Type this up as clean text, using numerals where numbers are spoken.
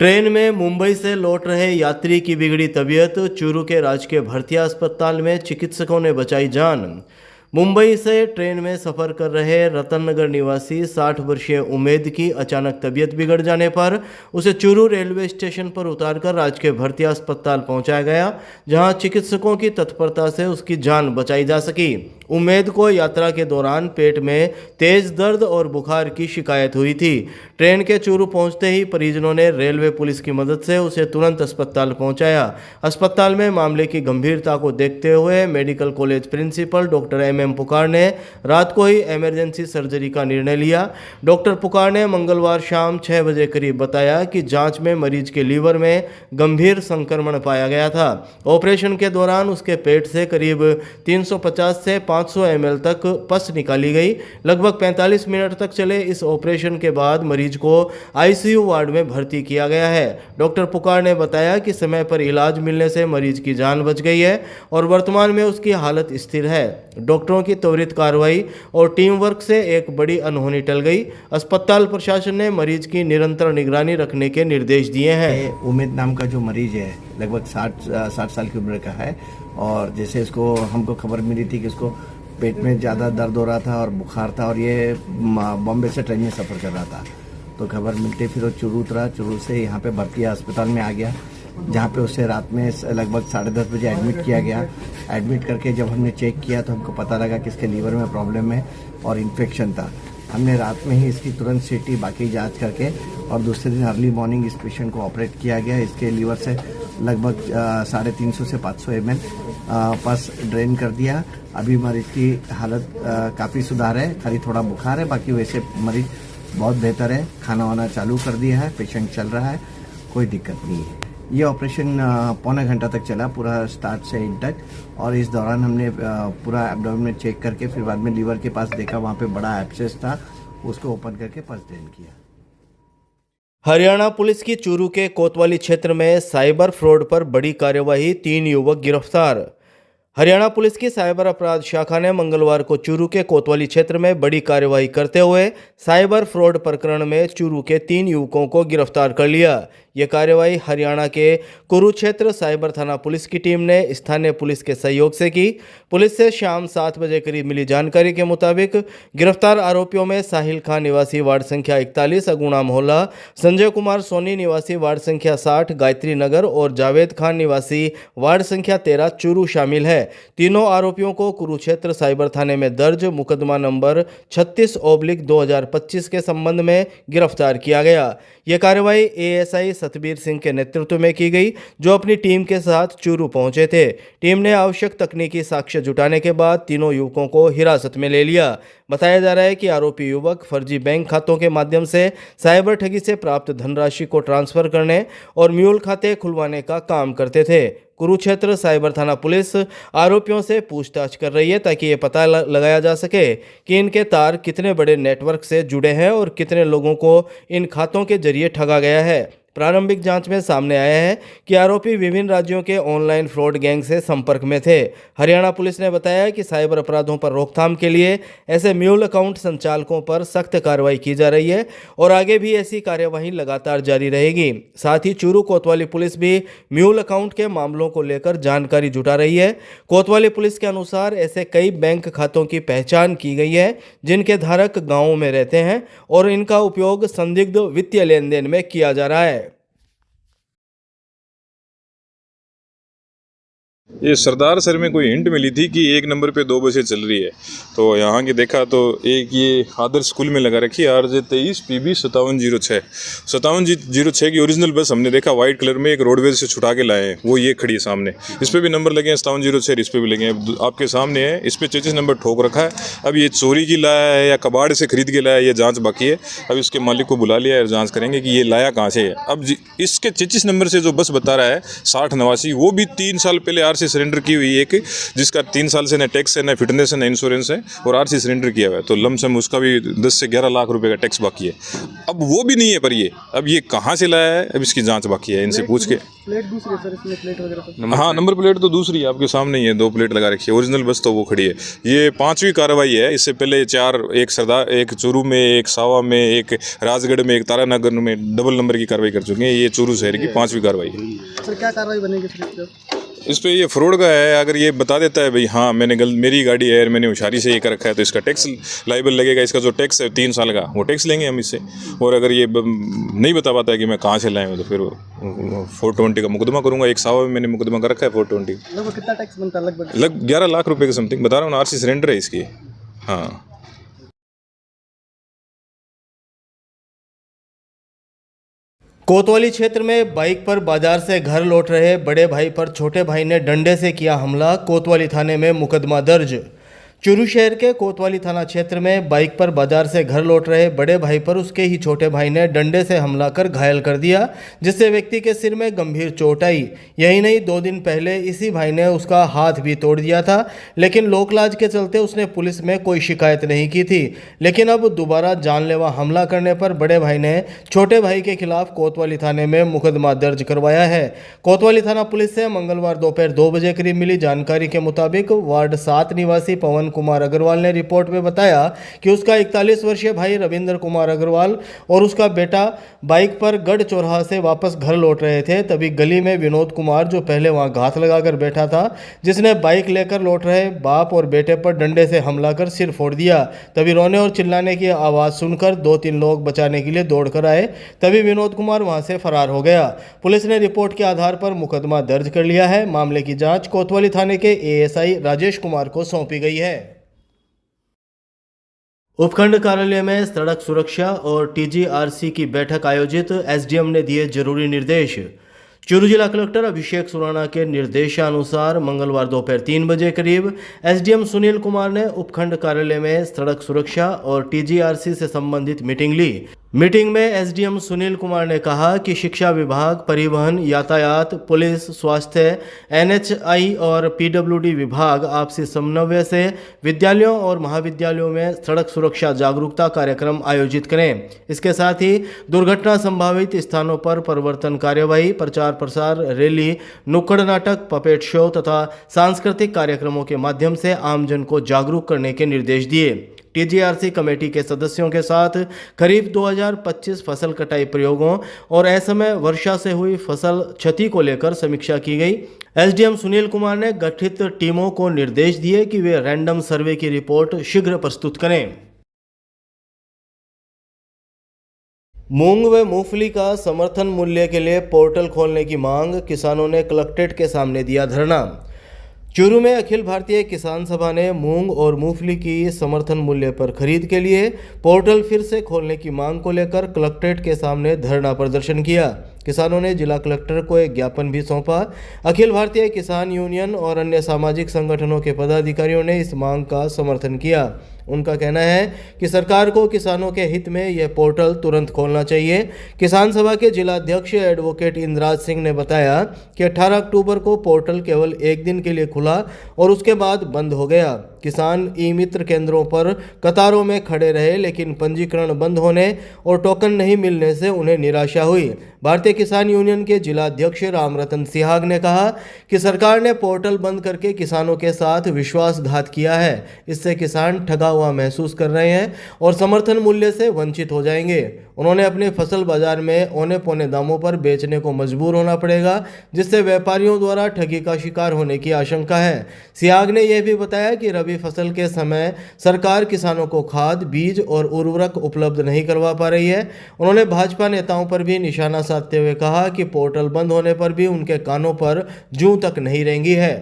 Train में मुंबई से लौट रहे यात्री की बिगड़ी तबीयत, चूरू के राजकीय भर्तिया अस्पताल में चिकित्सकों ने बचाई जान। मुंबई से ट्रेन में सफर कर रहे रतन नगर निवासी 60 वर्षीय उमेद की अचानक तबीयत बिगड़ जाने पर उसे चूरू रेलवे स्टेशन पर उतारकर राजकीय भर्तिया अस्पताल पहुंचाया गया, जहां चिकित्सकों की तत्परता से उसकी जान बचाई जा सकी। उमेद को यात्रा के दौरान पेट में तेज दर्द और बुखार की शिकायत हुई थी। ट्रेन के चूरू पहुंचते ही परिजनों ने रेलवे पुलिस की मदद से उसे तुरंत अस्पताल पहुंचाया। अस्पताल में मामले की गंभीरता को देखते हुए medical college principal doctor M पुकार ने रात को ही इमरजेंसी सर्जरी का निर्णय लिया। डॉक्टर पुकार ने मंगलवार शाम 6 बजे करीब बताया कि जांच में मरीज के लीवर में गंभीर संक्रमण पाया गया था। ऑपरेशन के दौरान उसके पेट से करीब 350 से 500 ml तक पस निकाली गई। लगभग 45 मिनट तक चले इस ऑपरेशन के बाद मरीज को आईसीयू वार्ड में भर्ती किया गया है। डॉक्टर पुकार ने बताया कि समय पर इलाज मिलने से मरीज की जान बच गई है और वर्तमान में उसकी हालत स्थिर है। डॉक्टरों की त्वरित कार्रवाई और टीम वर्क से एक बड़ी अनहोनी टल गई। अस्पताल प्रशासन ने मरीज की निरंतर निगरानी रखने के निर्देश दिए हैं। उमेद नाम का जो मरीज है लगभग 60 साल की उम्र का है और जैसे इसको हमको खबर मिली थी कि इसको पेट में ज़्यादा दर्द हो रहा था और बुखार था और ये बॉम्बे से ट्रेन में सफ़र कर रहा था, तो खबर मिलते फिर वो चूरू उतरा। चूरू से यहाँ पे भर्तिया अस्पताल में आ गया, जहाँ पे उसे रात में लगभग 10:30 बजे एडमिट किया गया। एडमिट करके जब हमने चेक किया तो हमको पता लगा कि इसके लीवर में प्रॉब्लम है और इन्फेक्शन था। हमने रात में ही इसकी तुरंत सीटी बाकी जांच करके और दूसरे दिन अर्ली मॉर्निंग इस पेशेंट को ऑपरेट किया गया। इसके लीवर से लगभग 350 से 500 ml पस ड्रेन कर दिया। अभी मरीज की हालत काफ़ी सुधार है, खाली थोड़ा बुखार है, बाकी वैसे मरीज बहुत बेहतर है। खाना वाना चालू कर दिया है, पेशेंट चल रहा है, कोई दिक्कत नहीं है। ये ऑपरेशन पौना घंटा तक चला, पूरा स्टार्ट से एंड तक, और इस दौरान हमने पूरा एब्डोमेन चेक करके फिर बाद में लीवर के पास देखा, वहाँ पे बड़ा एब्सेस था, उसको ओपन करके पस ड्रेन किया। हरियाणा पुलिस की चूरू के कोतवाली क्षेत्र में साइबर फ्रॉड पर बड़ी कार्यवाही, 3 युवक गिरफ्तार। हरियाणा पुलिस की साइबर अपराध शाखा ने मंगलवार को चूरू के कोतवाली क्षेत्र में बड़ी कार्यवाही करते हुए साइबर फ्रॉड प्रकरण में चूरू के 3 युवकों को गिरफ्तार कर लिया। यह कार्यवाही हरियाणा के कुरुक्षेत्र साइबर थाना पुलिस की टीम ने स्थानीय पुलिस के सहयोग से की। पुलिस से शाम 7 बजे करीब मिली जानकारी के मुताबिक गिरफ्तार आरोपियों में साहिल खान निवासी वार्ड संख्या 41 अगुणा मोहल्ला, संजय कुमार सोनी निवासी वार्ड संख्या 60 गायत्री नगर और जावेद खान निवासी वार्ड संख्या 13 चूरू शामिल है। तीनों आरोपियों को कुरुक्षेत्र साइबर थाने में दर्ज मुकदमा नंबर 36/2025 के संबंध में गिरफ्तार किया गया। यह कार्रवाई एएसआई सतबीर सिंह के नेतृत्व में की गई, जो अपनी टीम के साथ चूरू पहुंचे थे। टीम ने आवश्यक तकनीकी साक्ष्य जुटाने के बाद तीनों युवकों को हिरासत में ले लिया। बताया जा रहा है कि आरोपी युवक फर्जी बैंक खातों के माध्यम से साइबर ठगी से प्राप्त धनराशि को ट्रांसफर करने और म्यूल खाते खुलवाने का काम करते थे। कुरुक्षेत्र साइबर थाना पुलिस आरोपियों से पूछताछ कर रही है ताकि ये पता लगाया जा सके कि इनके तार कितने बड़े नेटवर्क से जुड़े हैं और कितने लोगों को इन खातों के जरिए ठगा गया है। प्रारंभिक जांच में सामने आया है कि आरोपी विभिन्न राज्यों के ऑनलाइन फ्रॉड गैंग से संपर्क में थे। हरियाणा पुलिस ने बताया कि साइबर अपराधों पर रोकथाम के लिए ऐसे म्यूल अकाउंट संचालकों पर सख्त कार्रवाई की जा रही है और आगे भी ऐसी कार्यवाही लगातार जारी रहेगी। साथ ही चूरू कोतवाली पुलिस भी म्यूल अकाउंट के मामलों को लेकर जानकारी जुटा रही है। कोतवाली पुलिस के अनुसार ऐसे कई बैंक खातों की पहचान की गई है जिनके धारक गाँवों में रहते हैं और इनका उपयोग संदिग्ध वित्तीय लेन देन में किया जा रहा है। ये सरदार सर में कोई हिंट मिली थी कि 1 नंबर पे 2 बसें चल रही है, तो यहाँ की देखा तो एक ये आदर्श स्कूल में लगा रखी है RJ 23 PB 5706 की ओरिजिनल बस हमने देखा वाइट कलर में, एक रोडवेज से छुटा के लाए हैं, वो ये खड़ी है सामने। इस पर भी नंबर लगे हैं 5706, इस पर भी लगे हैं, आपके सामने है। इस पर 33 नंबर ठोक रखा है। अब ये चोरी की लाया है या कबाड़ से खरीद के लाया है, ये जाँच बाकी है। अब इसके मालिक को बुला लिया है और जाँच करेंगे कि ये लाया कहाँ से है। अब इसके 33 नंबर से जो बस बता रहा है 60 नवासी, वो भी 3 साल पहले आरसी सरेंडर की हुई एक, जिसका 3 साल से न टैक्स है, न फिटनेस है, न इंश्योरेंस है, और आरसी सरेंडर किया हुआ है, तो लमसम उसका भी 10 से 11 लाख रुपए का टैक्स बाकी है। अब वो भी नहीं है, पर ये अब ये कहाँ से लाया है, अब इसकी जांच बाकी है, इनसे पूछ के। प्लेट दूसरी है सर, इसमें प्लेट वगैरह हाँ, नंबर प्लेट तो दूसरी है, आपके सामने ही है, 2 प्लेट लगा रखी है, ओरिजिनल बस तो वो खड़ी है। ये 5वीं कार्रवाई है, इससे पहले 4, एक सरदार, एक चूरू में, एक सावा में, एक राजगढ़ में, एक तारानगर में डबल नंबर की कार्रवाई कर चुके हैं। ये चूरू शहर की 5वीं कार्रवाई है। सर। क्या कार्रवाई बनेगी सर इस पर? इस पे ये फ्रॉड का है। अगर ये बता देता है भाई हाँ मेरी गाड़ी है, मैंने होशियारी से ये कर रखा है, तो इसका टैक्स लाइबल लगेगा। इसका जो टैक्स है 3 साल का, वो टैक्स लेंगे हम इससे। और अगर ये नहीं बता पाता है कि मैं कहाँ से लाया हूँ, तो फिर 420 का मुकदमा करूँगा। एक सावा में मैंने मुकदमा कर रखा है 420। लगभग कितना टैक्स बनता है? लगभग 11 लाख रुपए के समथिंग बता रहा हूँ ना। आरसी सरेंडर है इसकी। हाँ, कोतवाली क्षेत्र में बाइक पर बाजार से घर लौट रहे बड़े भाई पर छोटे भाई ने डंडे से किया हमला। कोतवाली थाने में मुकदमा दर्ज। चूरू शहर के कोतवाली थाना क्षेत्र में बाइक पर बाजार से घर लौट रहे बड़े भाई पर उसके ही छोटे भाई ने डंडे से हमला कर घायल कर दिया, जिससे व्यक्ति के सिर में गंभीर चोट आई। यही नहीं, 2 दिन पहले इसी भाई ने उसका हाथ भी तोड़ दिया था, लेकिन लोकलाज के चलते उसने पुलिस में कोई शिकायत नहीं की थी। लेकिन अब दोबारा जानलेवा हमला करने पर बड़े भाई ने छोटे भाई के खिलाफ कोतवाली थाने में मुकदमा दर्ज करवाया है। कोतवाली थाना पुलिस से मंगलवार दोपहर 2 बजे करीब मिली जानकारी के मुताबिक वार्ड 7 निवासी पवन कुमार अग्रवाल ने रिपोर्ट में बताया कि उसका 41 वर्षीय भाई रविंद्र कुमार अग्रवाल और उसका बेटा बाइक पर गढ़ चौराहा से वापस घर लौट रहे थे। तभी गली में विनोद कुमार, जो पहले वहां घात लगाकर बैठा था, जिसने बाइक लेकर लौट रहे बाप और बेटे पर डंडे से हमला कर सिर फोड़ दिया। तभी रोने और चिल्लाने की आवाज़ सुनकर 2-3 लोग बचाने के लिए दौड़कर आए। तभी विनोद कुमार वहां से फरार हो गया। पुलिस ने रिपोर्ट के आधार पर मुकदमा दर्ज कर लिया है। मामले की जांच कोतवाली थाने के एएसआई राजेश कुमार को सौंपी गई है। उपखंड कार्यालय में सड़क सुरक्षा और टीजीआरसी की बैठक आयोजित। एसडीएम ने दिए जरूरी निर्देश। चूरू जिला कलेक्टर अभिषेक सुराणा के निर्देशानुसार मंगलवार दोपहर 3 बजे करीब एसडीएम सुनील कुमार ने उपखंड कार्यालय में सड़क सुरक्षा और टीजीआरसी से संबंधित मीटिंग ली। मीटिंग में एसडीएम सुनील कुमार ने कहा कि शिक्षा विभाग, परिवहन, यातायात, पुलिस, स्वास्थ्य, एनएचआई और पीडब्ल्यूडी विभाग आपसी समन्वय से विद्यालयों और महाविद्यालयों में सड़क सुरक्षा जागरूकता कार्यक्रम आयोजित करें। इसके साथ ही दुर्घटना संभावित स्थानों पर परिवर्तन कार्यवाही, प्रचार प्रसार, रैली, नुक्कड़ नाटक, पपेट शो तथा सांस्कृतिक कार्यक्रमों के माध्यम से आमजन को जागरूक करने के निर्देश दिए। टीजीआरसी कमेटी के सदस्यों के साथ करीब 2025 फसल कटाई प्रयोगों और असमय वर्षा से हुई फसल क्षति को लेकर समीक्षा की गई। एसडीएम सुनील कुमार ने गठित टीमों को निर्देश दिए कि वे रैंडम सर्वे की रिपोर्ट शीघ्र प्रस्तुत करें। मूंग व मूंगफली का समर्थन मूल्य के लिए पोर्टल खोलने की मांग। किसानों ने कलेक्ट्रेट के सामने दिया धरना। चूरू में अखिल भारतीय किसान सभा ने मूंग और मूंगफली की समर्थन मूल्य पर खरीद के लिए पोर्टल फिर से खोलने की मांग को लेकर कलेक्ट्रेट के सामने धरना प्रदर्शन किया। किसानों ने जिला कलेक्टर को एक ज्ञापन भी सौंपा। अखिल भारतीय किसान यूनियन और अन्य सामाजिक संगठनों के पदाधिकारियों ने इस मांग का समर्थन किया। उनका कहना है कि सरकार को किसानों के हित में यह पोर्टल तुरंत खोलना चाहिए। किसान सभा के जिला अध्यक्ष एडवोकेट इंद्राज सिंह ने बताया कि 18 अक्टूबर को पोर्टल केवल 1 दिन के लिए खुला और उसके बाद बंद हो गया। किसान ई मित्र केंद्रों पर कतारों में खड़े रहे, लेकिन पंजीकरण बंद होने और टोकन नहीं मिलने से उन्हें निराशा हुई। भारतीय किसान यूनियन के जिला अध्यक्ष रामरतन सिहाग ने कहा कि सरकार ने पोर्टल बंद करके किसानों के साथ विश्वासघात किया है। इससे किसान ठगा हुआ महसूस कर रहे हैं और समर्थन मूल्य से वंचित हो जाएंगे। उन्होंने अपनी फसल बाजार में औने पौने दामों पर बेचने को मजबूर होना पड़ेगा, जिससे व्यापारियों द्वारा ठगी का शिकार होने की आशंका है। सियाग ने यह भी बताया कि रबी फसल के समय सरकार किसानों को खाद, बीज और उर्वरक उपलब्ध नहीं करवा पा रही है। उन्होंने भाजपा नेताओं पर भी निशाना साधते हुए कहा कि पोर्टल बंद होने पर भी उनके कानों पर जूं तक नहीं रेंगी है।